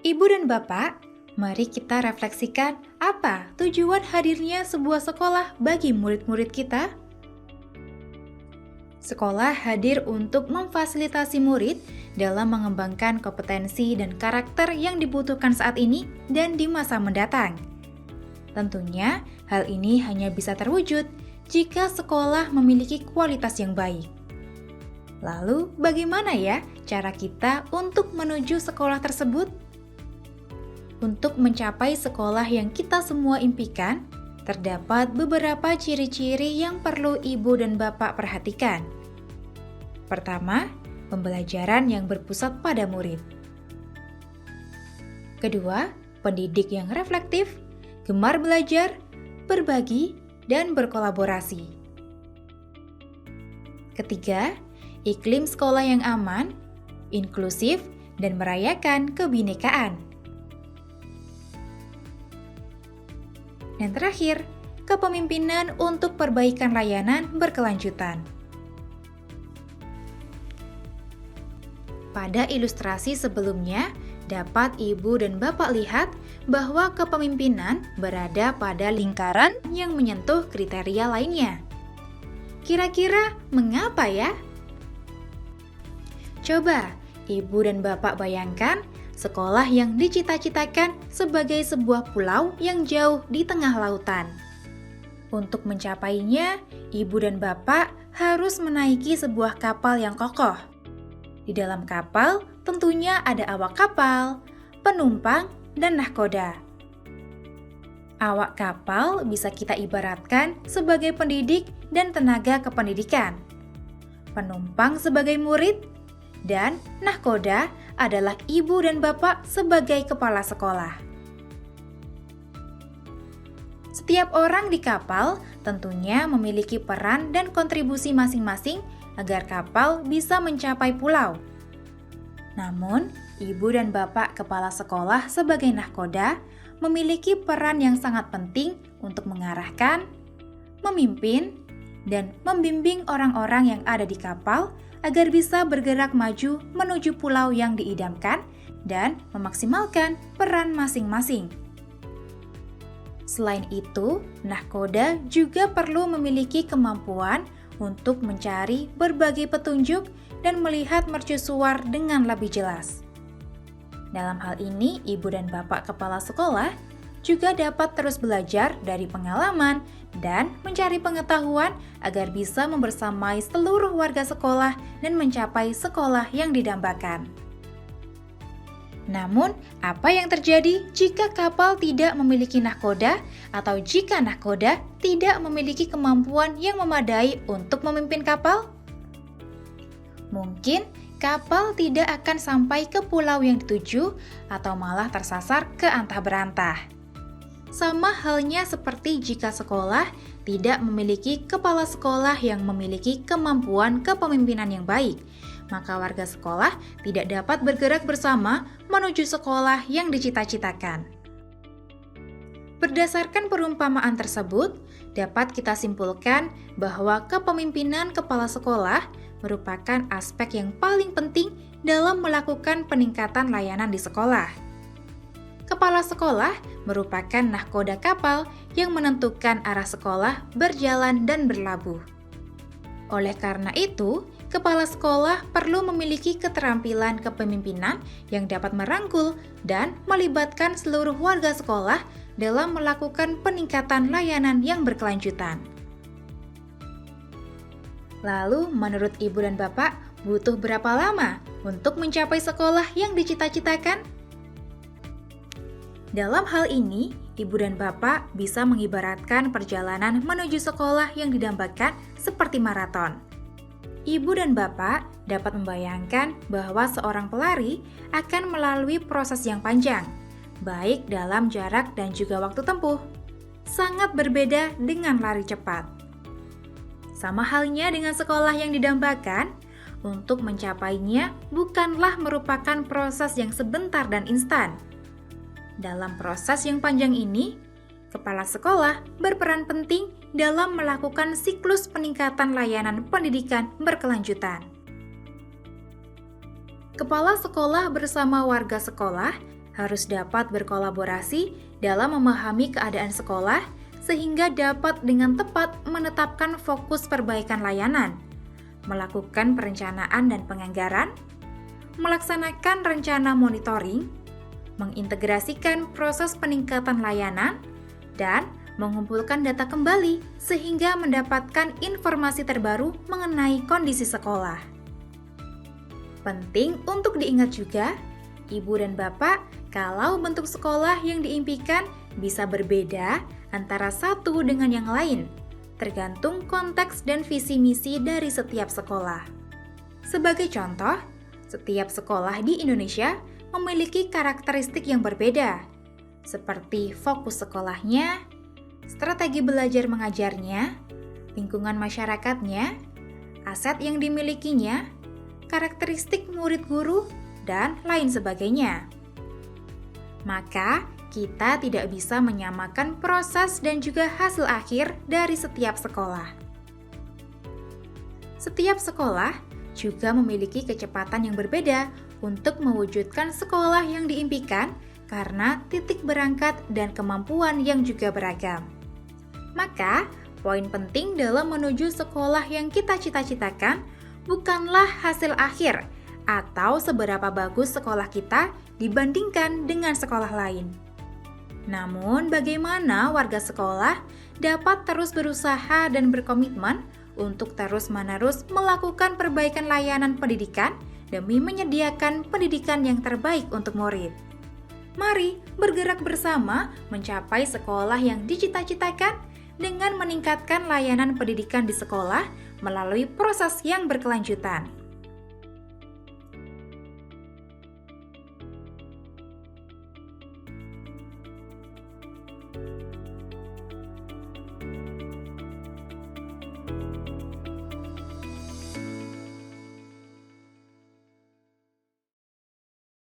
Ibu dan Bapak, mari kita refleksikan apa tujuan hadirnya sebuah sekolah bagi murid-murid kita. Sekolah hadir untuk memfasilitasi murid dalam mengembangkan kompetensi dan karakter yang dibutuhkan saat ini dan di masa mendatang. Tentunya, hal ini hanya bisa terwujud jika sekolah memiliki kualitas yang baik. Lalu, bagaimana ya cara kita untuk menuju sekolah tersebut? Untuk mencapai sekolah yang kita semua impikan, terdapat beberapa ciri-ciri yang perlu ibu dan bapak perhatikan. Pertama, pembelajaran yang berpusat pada murid. Kedua, pendidik yang reflektif, gemar belajar, berbagi, dan berkolaborasi. Ketiga, iklim sekolah yang aman, inklusif, dan merayakan kebinekaan. Dan terakhir, kepemimpinan untuk perbaikan layanan berkelanjutan. Pada ilustrasi sebelumnya, dapat ibu dan bapak lihat bahwa kepemimpinan berada pada lingkaran yang menyentuh kriteria lainnya. Kira-kira mengapa ya? Coba ibu dan bapak bayangkan sekolah yang dicita-citakan sebagai sebuah pulau yang jauh di tengah lautan. Untuk mencapainya, ibu dan bapak harus menaiki sebuah kapal yang kokoh. Di dalam kapal tentunya ada awak kapal, penumpang, dan nahkoda. Awak kapal bisa kita ibaratkan sebagai pendidik dan tenaga kependidikan. Penumpang sebagai murid, dan nahkoda adalah ibu dan bapak sebagai kepala sekolah. Setiap orang di kapal tentunya memiliki peran dan kontribusi masing-masing agar kapal bisa mencapai pulau. Namun, ibu dan bapak kepala sekolah sebagai nahkoda memiliki peran yang sangat penting untuk mengarahkan, memimpin, dan membimbing orang-orang yang ada di kapal agar bisa bergerak maju menuju pulau yang diidamkan dan memaksimalkan peran masing-masing. Selain itu, nahkoda juga perlu memiliki kemampuan untuk mencari berbagai petunjuk dan melihat mercusuar dengan lebih jelas. Dalam hal ini, ibu dan bapak kepala sekolah juga dapat terus belajar dari pengalaman dan mencari pengetahuan agar bisa membersamai seluruh warga sekolah dan mencapai sekolah yang didambakan. Namun, apa yang terjadi jika kapal tidak memiliki nahkoda atau jika nahkoda tidak memiliki kemampuan yang memadai untuk memimpin kapal? Mungkin kapal tidak akan sampai ke pulau yang dituju atau malah tersasar ke antah berantah. Sama halnya seperti jika sekolah tidak memiliki kepala sekolah yang memiliki kemampuan kepemimpinan yang baik, maka warga sekolah tidak dapat bergerak bersama menuju sekolah yang dicita-citakan. Berdasarkan perumpamaan tersebut, dapat kita simpulkan bahwa kepemimpinan kepala sekolah merupakan aspek yang paling penting dalam melakukan peningkatan layanan di sekolah. Kepala sekolah merupakan nahkoda kapal yang menentukan arah sekolah berjalan dan berlabuh. Oleh karena itu, kepala sekolah perlu memiliki keterampilan kepemimpinan yang dapat merangkul dan melibatkan seluruh warga sekolah dalam melakukan peningkatan layanan yang berkelanjutan. Lalu, menurut ibu dan bapak, butuh berapa lama untuk mencapai sekolah yang dicita-citakan? Dalam hal ini, ibu dan bapak bisa mengibaratkan perjalanan menuju sekolah yang didambakan seperti maraton. Ibu dan bapak dapat membayangkan bahwa seorang pelari akan melalui proses yang panjang, baik dalam jarak dan juga waktu tempuh. Sangat berbeda dengan lari cepat. Sama halnya dengan sekolah yang didambakan, untuk mencapainya bukanlah merupakan proses yang sebentar dan instan. Dalam proses yang panjang ini, kepala sekolah berperan penting dalam melakukan siklus peningkatan layanan pendidikan berkelanjutan. Kepala sekolah bersama warga sekolah harus dapat berkolaborasi dalam memahami keadaan sekolah sehingga dapat dengan tepat menetapkan fokus perbaikan layanan, melakukan perencanaan dan penganggaran, melaksanakan rencana monitoring, mengintegrasikan proses peningkatan layanan, dan mengumpulkan data kembali sehingga mendapatkan informasi terbaru mengenai kondisi sekolah. Penting untuk diingat juga, Ibu dan Bapak, kalau bentuk sekolah yang diimpikan bisa berbeda antara satu dengan yang lain, tergantung konteks dan visi misi dari setiap sekolah. Sebagai contoh, setiap sekolah di Indonesia memiliki karakteristik yang berbeda, seperti fokus sekolahnya, strategi belajar mengajarnya, lingkungan masyarakatnya, aset yang dimilikinya, karakteristik murid guru, dan lain sebagainya. Maka, kita tidak bisa menyamakan proses dan juga hasil akhir dari setiap sekolah. Setiap sekolah juga memiliki kecepatan yang berbeda untuk mewujudkan sekolah yang diimpikan karena titik berangkat dan kemampuan yang juga beragam. Maka, poin penting dalam menuju sekolah yang kita cita-citakan bukanlah hasil akhir atau seberapa bagus sekolah kita dibandingkan dengan sekolah lain. Namun, bagaimana warga sekolah dapat terus berusaha dan berkomitmen untuk terus-menerus melakukan perbaikan layanan pendidikan demi menyediakan pendidikan yang terbaik untuk murid. Mari bergerak bersama mencapai sekolah yang dicita-citakan dengan meningkatkan layanan pendidikan di sekolah melalui proses yang berkelanjutan.